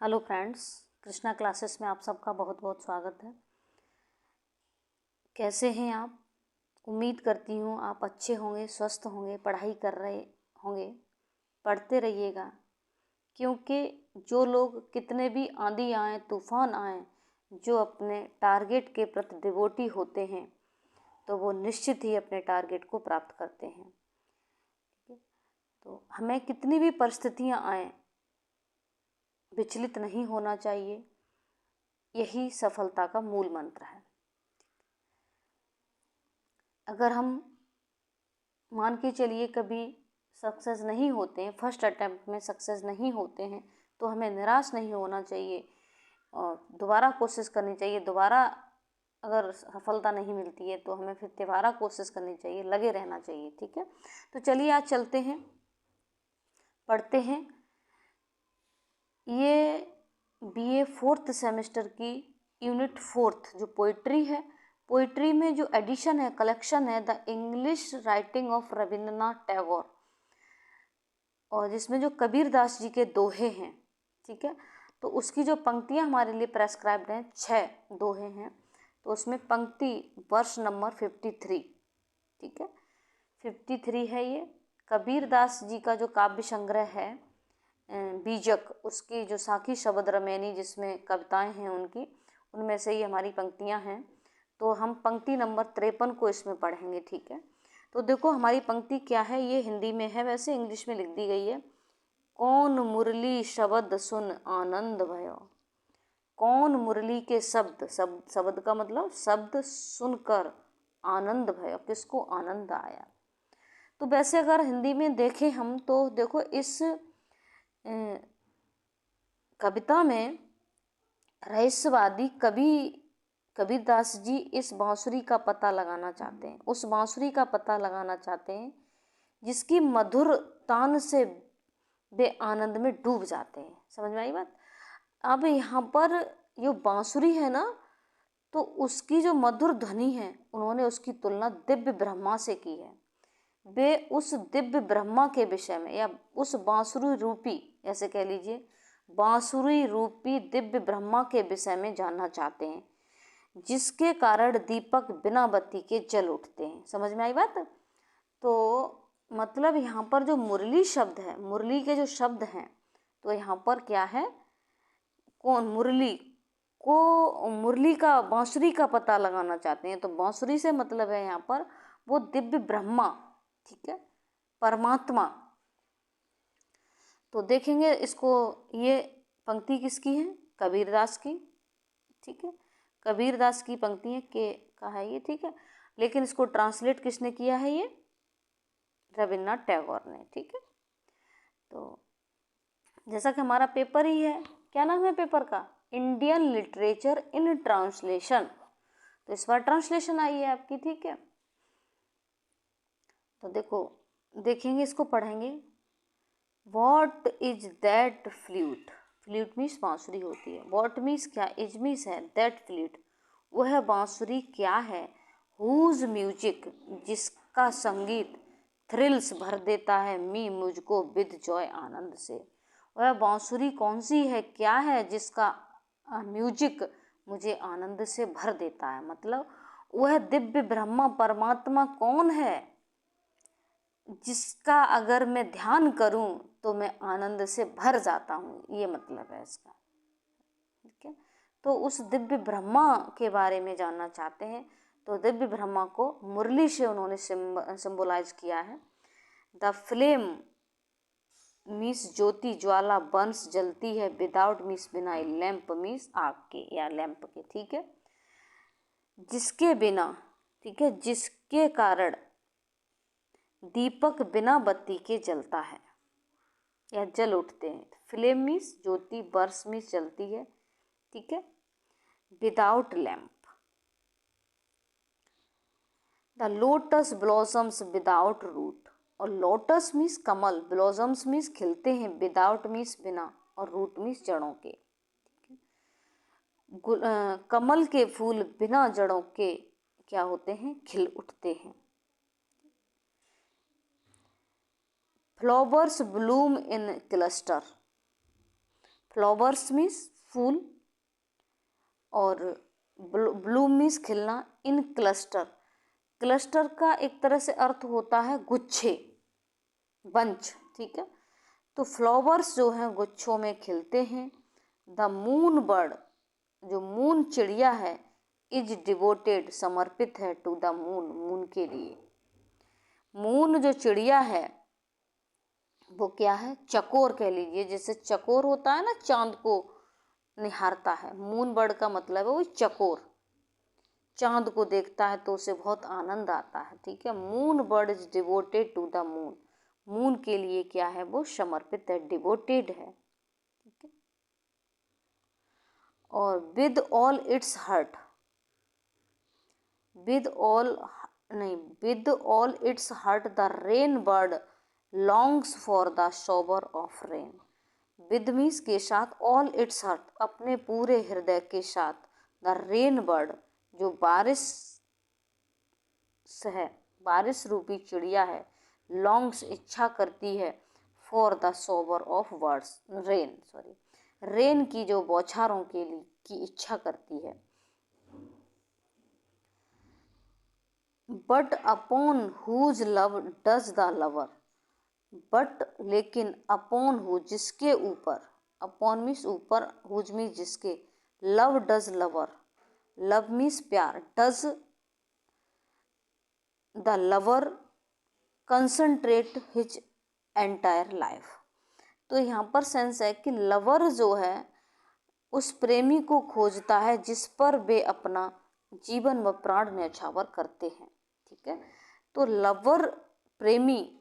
Hello friends, Krishna classes में आप सबका बहुत बहुत स्वागत है। कैसे हैं आप? उम्मीद करती हूँ आप अच्छे होंगे, स्वस्थ होंगे, पढ़ाई कर रहे होंगे। पढ़ते रहिएगा, क्योंकि जो लोग कितने भी आंधी आए, तूफान आए, जो अपने टारगेट के प्रति डिवोटी होते हैं तो वो निश्चित ही अपने टारगेट को प्राप्त करते हैं। ठीक है, तो हमें कितनी भी परिस्थितियाँ आए, विचलित नहीं होना चाहिए। यही सफलता का मूल मंत्र है। अगर हम मान के चलिए कभी सक्सेस नहीं होते हैं, फर्स्ट अटेम्प्ट में सक्सेस नहीं होते हैं, तो हमें निराश नहीं होना चाहिए और दोबारा कोशिश करनी चाहिए। दोबारा अगर सफलता नहीं मिलती है तो हमें फिर दोबारा कोशिश करनी चाहिए, लगे रहना चाहिए। ठीक है, तो चलिए आज चलते हैं, पढ़ते हैं। ये बीए फोर्थ सेमेस्टर की यूनिट 4 जो पोइट्री है, पोइट्री में जो एडिशन है, कलेक्शन है, the English writing of Rabindranath Tagore, और जिसमें जो कबीर दास जी के दोहे हैं। ठीक है, तो उसकी जो पंक्तियां हमारे लिए प्रेस्क्राइब्ड हैं, 6 दोहे हैं। तो उसमें पंक्ति वर्ष नंबर 53। ठीक है, 53 है। ये कबीर दास जी का जो काव्य संग्रह है बीजक, उसकी जो साखी शब्द रमैनी जिसमें कविताएं हैं उनकी, उनमें से ही हमारी पंक्तियां हैं। तो हम पंक्ति नंबर 53 को इसमें पढ़ेंगे। ठीक है, तो देखो हमारी पंक्ति क्या है। ये हिंदी में है, वैसे इंग्लिश में लिख दी गई है। कौन मुरली शब्द सुन आनंद भयो। कौन मुरली के शब्द, शब्द का मतलब शब्द सुनकर आनंद भयो, किसको आनंद आया। तो वैसे अगर हिंदी में देखें हम तो देखो इस कविता में रहस्यवादी कबीरदास जी इस बांसुरी का पता लगाना चाहते हैं, उस बांसुरी का पता लगाना चाहते हैं जिसकी मधुर तान से वे आनंद में डूब जाते हैं। समझ में आई बात? अब यहाँ पर जो बांसुरी है ना, तो उसकी जो मधुर ध्वनि है, उन्होंने उसकी तुलना दिव्य ब्रह्मा से की है। वे उस दिव्य ब्रह्मा के विषय में, या उस बांसुरी रूपी, ऐसे कह लीजिए, बांसुरी रूपी दिव्य ब्रह्मा के विषय में जानना चाहते हैं, जिसके कारण दीपक बिना बत्ती के जल उठते हैं। समझ में आई बात? तो मतलब यहाँ पर जो मुरली शब्द है, मुरली के जो शब्द हैं, तो यहाँ पर क्या है, कौन मुरली को, मुरली का, बांसुरी का पता लगाना चाहते हैं। तो बांसुरी से मतलब है यहाँ पर वो दिव्य ब्रह्मा। ठीक है, परमात्मा। तो देखेंगे इसको, ये पंक्ति किसकी है? कबीरदास की। ठीक है, कबीरदास की पंक्ति है के का है ये। ठीक है, लेकिन इसको ट्रांसलेट किसने किया है? ये रविन्द्रनाथ टैगोर ने। ठीक है, तो जैसा कि हमारा पेपर ही है, क्या नाम है पेपर का? Indian literature in translation. तो इस बार ट्रांसलेशन आई है आपकी। ठीक है, तो देखो देखेंगे, इसको पढ़ेंगे। What is that flute. Flute means बांसुरी होती है। वॉट मीन्स क्या, इज मीन्स है, दैट फ्लूट वह बांसुरी क्या है, हुज म्यूजिक जिसका संगीत, थ्रिल्स भर देता है मी मुझको विद जॉय आनंद से। वह बांसुरी कौन सी है, क्या है, जिसका म्यूजिक मुझे आनंद से भर देता है। मतलब वह दिव्य ब्रह्मा परमात्मा कौन है जिसका अगर मैं ध्यान करूं तो मैं आनंद से भर जाता हूं, ये मतलब है इसका। ठीक है, तो उस दिव्य ब्रह्मा के बारे में जानना चाहते हैं। तो दिव्य ब्रह्मा को मुरली से उन्होंने सिंबलाइज किया है। द फ्लेम मीन्स ज्योति, ज्वाला, बंस जलती है, विदाउट मीन्स बिना, लैंप मीन्स आग के या लैंप के। ठीक है, जिसके बिना, ठीक है, जिसके कारण दीपक बिना बत्ती के जलता है या जल उठते हैं। फ्लेम मीन्स ज्योति, बर्स मीन्स जलती है। ठीक है, without lamp. The lotus blossoms without root. और लोटस मीन्स कमल, ब्लॉसम्स मीन्स खिलते हैं, विदाउट मीन्स बिना, और रूट मीन्स जड़ों के। कमल के फूल बिना जड़ों के क्या होते हैं, खिल उठते हैं। Flowers bloom in cluster. Flowers means फूल, और ब्लूम मीन्स खिलना, इन क्लस्टर। क्लस्टर का एक तरह से अर्थ होता है गुच्छे, बंच, ठीक है। तो फ्लावर्स जो हैं गुच्छों में खिलते हैं। द मून बर्ड, जो मून चिड़िया है, इज डिवोटेड, समर्पित है, टू द मून, मून के लिए। मून जो चिड़िया है वो क्या है, चकोर कह लीजिए, जैसे चकोर होता है ना, चांद को निहारता है, मून बर्ड का मतलब है वो चकोर, चांद को देखता है तो उसे बहुत आनंद आता है, ठीक है। Moon bird is devoted to the moon, moon के लिए क्या है, वो समर्पित है, डिवोटेड है, ठीक है। और with all its heart, with all नहीं, with all its heart the rain bird longs for the shower of rain. With means के साथ, ऑल इट्स हर्ट, अपने पूरे हृदय के साथ, द रेन बर्ड, जो बारिश है, बारिश रूपी चिड़िया है, लॉन्ग्स, इच्छा करती है, for the shower of words, rain, sorry, rain की जो बौछारों के लिए की इच्छा करती है। But upon whose love does the lover, but लेकिन, अपॉन हु, जिसके ऊपर, अपॉन मीन्स ऊपर, हुज मीन्स जिसके, love does lover, love means प्यार, does the lover concentrate his entire life. तो यहाँ पर सेंस है कि लवर जो है उस प्रेमी को खोजता है जिस पर वे अपना जीवन व प्राण न्यौछावर करते हैं, ठीक है। तो लवर, प्रेमी,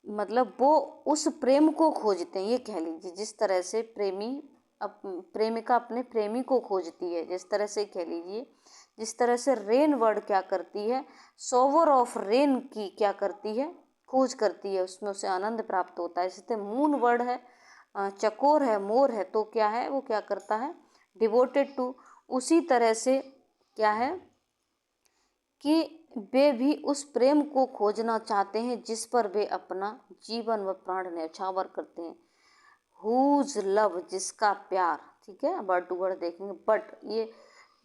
मतलब वो उस प्रेम को खोजते हैं, ये कह लीजिए, जिस तरह से प्रेमिका अपने प्रेमी को खोजती है, जिस तरह से कह लीजिए, जिस तरह से रेन वर्ड क्या करती है, शॉवर ऑफ रेन की क्या करती है, खोज करती है, उसमें उसे आनंद प्राप्त होता है। जैसे मून वर्ड है, चकोर है, मोर है, तो क्या है, वो क्या करता है, डिवोटेड टू। उसी तरह से क्या है कि वे भी उस प्रेम को खोजना चाहते हैं जिस पर वे अपना जीवन व प्राण न्यौछावर करते हैं। हुज लव, जिसका प्यार, ठीक है, वर्ड टू वर्ड देखेंगे। बट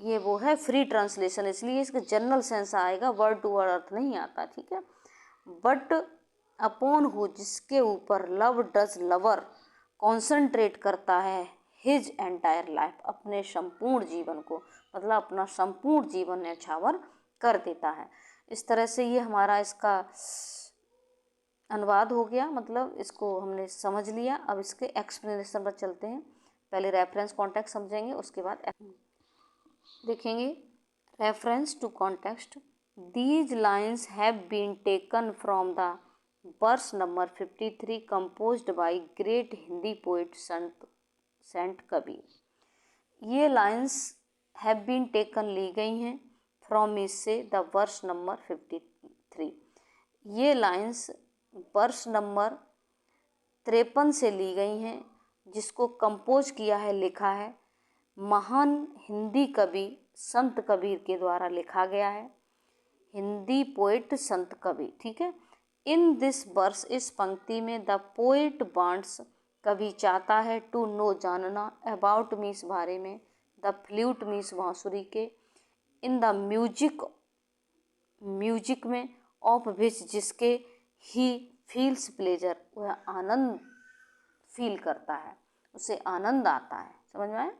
ये वो है फ्री ट्रांसलेशन, इसलिए इसका जनरल सेंस आएगा, वर्ड टू वर्ड अर्थ नहीं आता, ठीक है। बट अपॉन हु, जिसके ऊपर, लव डज लवर कॉन्सेंट्रेट करता है, हिज एंटायर लाइफ, अपने संपूर्ण जीवन को, मतलब अपना संपूर्ण जीवन न्यौछावर कर देता है। इस तरह से ये हमारा इसका अनुवाद हो गया, मतलब इसको हमने समझ लिया। अब इसके एक्सप्लेनेशन पर चलते हैं। पहले रेफरेंस कॉन्टेक्स्ट समझेंगे, उसके बाद देखेंगे reference to context. These lines have been taken from the verse number 53 composed by great Hindi poet Sant Kabir. ये लाइन्स हैव बीन टेकन ली गई हैं फ्रॉम इससे द वर्स नंबर 53। ये लाइन्स वर्स नंबर 53 से ली गई हैं, जिसको कंपोज किया है, लिखा है, महान हिंदी कवि संत कबीर के द्वारा लिखा गया है, हिंदी पोइट संत कबीर, ठीक है। इन दिस वर्स, इस पंक्ति में, द पोइट वांट्स, कवि चाहता है, टू नो, जानना, अबाउट मीन्स बारे में, द फ्लूट मीन्स बांसुरी के, इन द म्यूजिक में, ऑफ विच, जिसके, ही फील्स प्लेजर, वह आनंद फील करता है, उसे आनंद आता है। समझ में आया?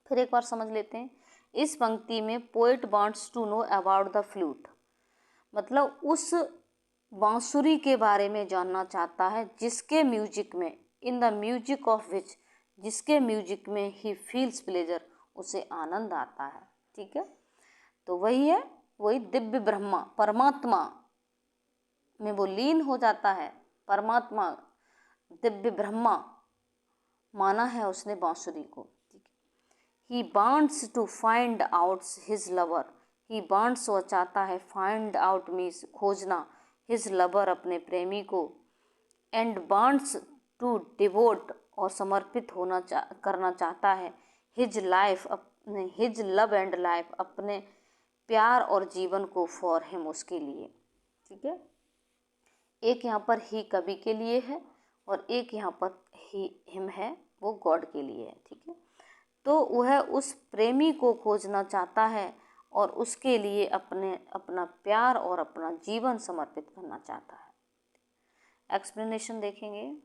फिर एक बार समझ लेते हैं। इस पंक्ति में poet wants to know about the flute, मतलब उस बांसुरी के बारे में जानना चाहता है जिसके म्यूजिक में, in the music of which, जिसके म्यूजिक में, ही फील्स प्लेजर, उसे आनंद आता है, ठीक है। तो वही है, वही दिव्य ब्रह्मा, परमात्मा में वो लीन हो जाता है, परमात्मा, दिव्य ब्रह्मा माना है उसने बांसुरी को, ठीक है। He wants to find out his lover, he wants, वो चाहता है, फाइंड आउट मीन्स खोजना, हिज लवर, अपने प्रेमी को, एंड वांट्स टू डिवोट, और समर्पित करना चाहता है, हिज लाइफ, अपने, हिज लव एंड लाइफ, अपने प्यार और जीवन को, फॉर हिम, उसके लिए, ठीक है। एक यहाँ पर ही कवि के लिए है और एक यहाँ पर हिम है, वो गॉड के लिए है, ठीक है। तो वह उस प्रेमी को खोजना चाहता है और उसके लिए अपना प्यार और अपना जीवन समर्पित करना चाहता है। एक्सप्लेनेशन देखेंगे।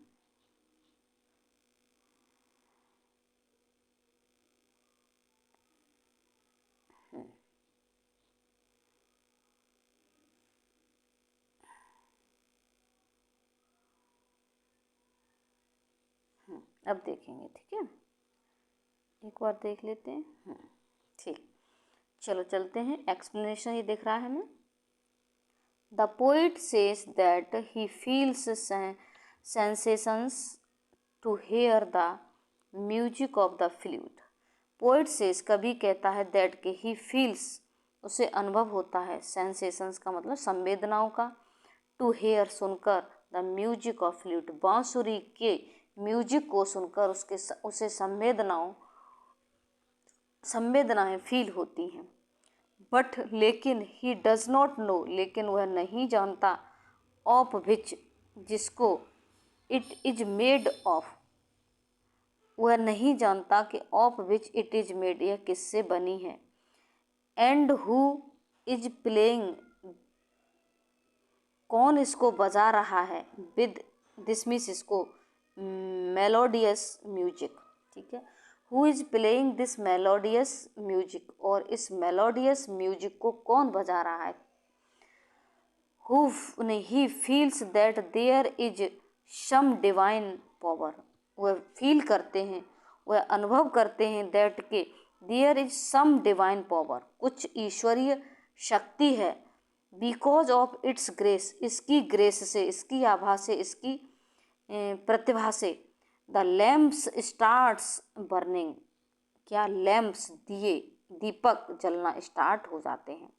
अब देखेंगे, ठीक है, एक बार देख लेते हैं। ठीक, चलो चलते हैं। एक्सप्लेनेशन ये दिख रहा है हमें। The poet says that he feels sensations to hear the music of the flute. Poet says कवि कहता है दैट के ही फील्स उसे अनुभव होता है, सेंसेशंस का मतलब संवेदनाओं का, टू हेयर सुनकर, द म्यूजिक ऑफ फ्लूट बांसुरी के म्यूजिक को सुनकर उसे संवेदनाएं फील होती हैं। बट लेकिन ही डज नॉट नो, लेकिन वह नहीं जानता, ऑफ विच जिसको, इट इज मेड ऑफ, वह नहीं जानता कि of which it is made यह किससे बनी है, एंड हु इज प्लेइंग कौन इसको बजा रहा है, विद दिस मीन्स इसको मेलोडियस म्यूजिक, ठीक है। Who is playing this melodious music, और इस मेलोडियस म्यूजिक को कौन बजा रहा है। He feels that there is some divine power, वह फील करते हैं, वह अनुभव करते हैं दैट के there is some divine power, कुछ ईश्वरीय शक्ति है, बिकॉज ऑफ इट्स ग्रेस, इसकी ग्रेस से, इसकी आभा से, इसकी प्रतिभा से, द लैम्प्स स्टार्ट्स बर्निंग, क्या लैम्प्स दिए दीपक जलना स्टार्ट हो जाते हैं,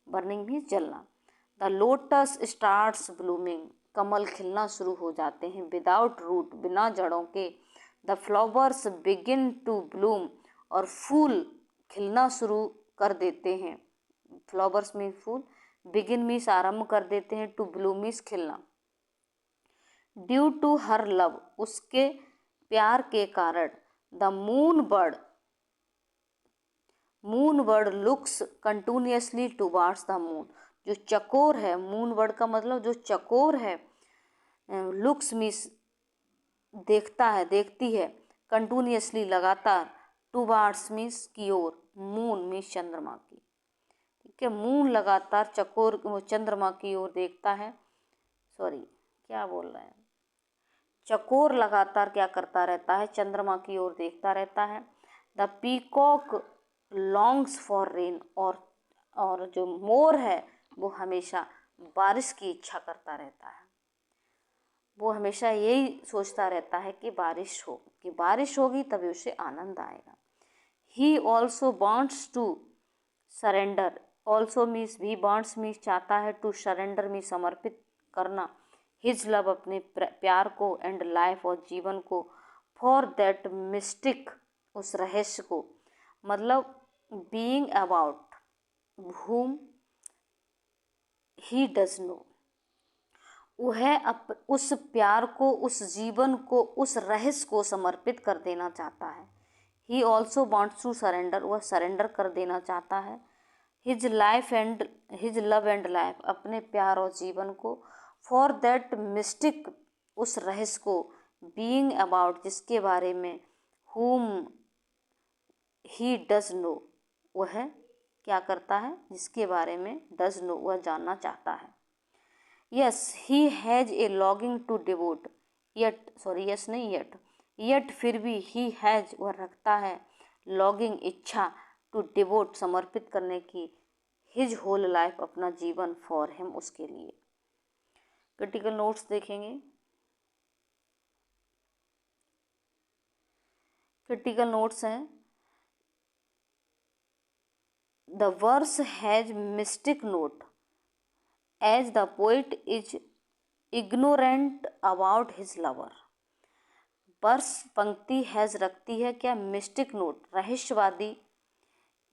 बर्निंग भी जलना। द लोटस स्टार्ट्स ब्लूमिंग, कमल खिलना शुरू हो जाते हैं, विदाउट रूट बिना जड़ों के। The flowers begin to bloom, और फूल खिलना शुरू कर देते हैं, फ्लावर्स में फूल, बिगिन मीन्स आरंभ कर देते हैं, टू ब्लूम मीन्स खिलना। ड्यू टू हर लव, उसके प्यार के कारण, the moon bird looks continuously towards the moon, जो चकोर है, मून बर्ड का मतलब जो चकोर है, लुक्स मीन्स देखता है, देखती है, कंटिन्यूसली लगातार, टुवार्ड्स मीन्स की ओर, मून मीन्स चंद्रमा की, ठीक है। मून लगातार चकोर चंद्रमा की ओर देखता है, सॉरी क्या बोल रहे हैं, चकोर लगातार क्या करता रहता है, चंद्रमा की ओर देखता रहता है। The peacock longs for rain, और जो मोर है वो हमेशा बारिश की इच्छा करता रहता है, वो हमेशा यही सोचता रहता है कि बारिश हो, कि बारिश होगी तभी उसे आनंद आएगा। He also wants to surrender, also means भी, वांट्स मीन्स चाहता है, टू सरेंडर मीन्स समर्पित करना, हिज लव अपने प्यार को, एंड लाइफ और जीवन को, फॉर दैट मिस्टिक उस रहस्य को, मतलब being about whom he does know, वह उस प्यार को, उस जीवन को, उस रहस्य को समर्पित कर देना चाहता है। He also wants to surrender, वह सरेंडर कर देना चाहता है, हिज लव एंड लाइफ, अपने प्यार और जीवन को, फॉर दैट मिस्टिक उस रहस्य को, बीइंग अबाउट जिसके बारे में, whom he does know वह क्या करता है, जिसके बारे में, डज नो वह जानना चाहता है। Yes he has a longing to devote, yet फिर भी, ही हैज वह रखता है, लॉन्गिंग इच्छा, टू डिवोट समर्पित करने की, हिज होल लाइफ अपना जीवन, फॉर हिम उसके लिए। क्रिटिकल नोट्स देखेंगे। क्रिटिकल नोट्स हैं, the verse has mystic note as the poet is ignorant about his lover, verse पंक्ति हैज रखती है क्या, मिस्टिक नोट, रहस्यवादी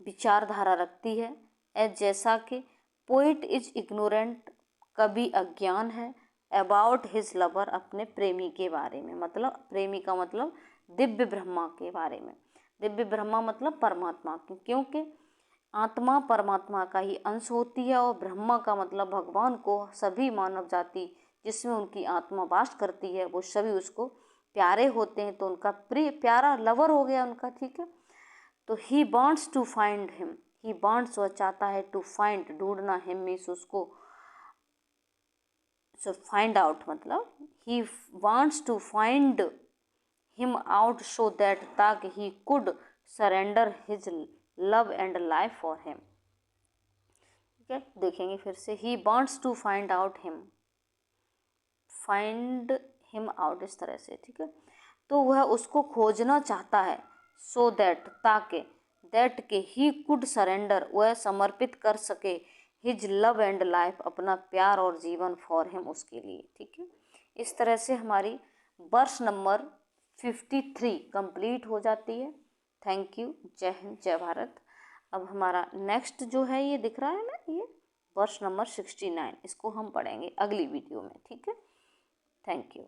विचारधारा रखती है, एज जैसा कि, पोइट इज इग्नोरेंट कवि अज्ञान है, अबाउट हिज लवर, अपने प्रेमी के बारे में, मतलब प्रेमी का मतलब दिव्य ब्रह्मा के बारे में। दिव्य ब्रह्मा मतलब परमात्मा की, क्योंकि आत्मा परमात्मा का ही अंश होती है और ब्रह्मा का मतलब भगवान को सभी मानव जाति जिसमें उनकी आत्मा वास करती है वो सभी उसको प्यारे होते हैं, तो उनका प्रिय प्यारा लवर हो गया उनका, ठीक है। तो he wants to find him, he wants वह चाहता है, टू फाइंड ढूंढना, हिम मीन्स उसको, सो फाइंड आउट मतलब he wants to find him out so that, ताकि he could surrender his love and life for him. ठीक है, देखेंगे फिर से, he wants to find out him, find him out, इस तरह से, ठीक है। तो वह उसको खोजना चाहता है, सो दैट, ताकि, दैट के ही कुड सरेंडर, वह समर्पित कर सके, हिज लव एंड लाइफ, अपना प्यार और जीवन, फॉर हिम, उसके लिए, ठीक है। इस तरह से हमारी वर्ष नंबर 53 कंप्लीट हो जाती है। थैंक यू, जय हिंद, जय भारत। अब हमारा नेक्स्ट जो है ये दिख रहा है ना, ये वर्ष नंबर 69, इसको हम पढ़ेंगे अगली वीडियो में, ठीक है। Thank you.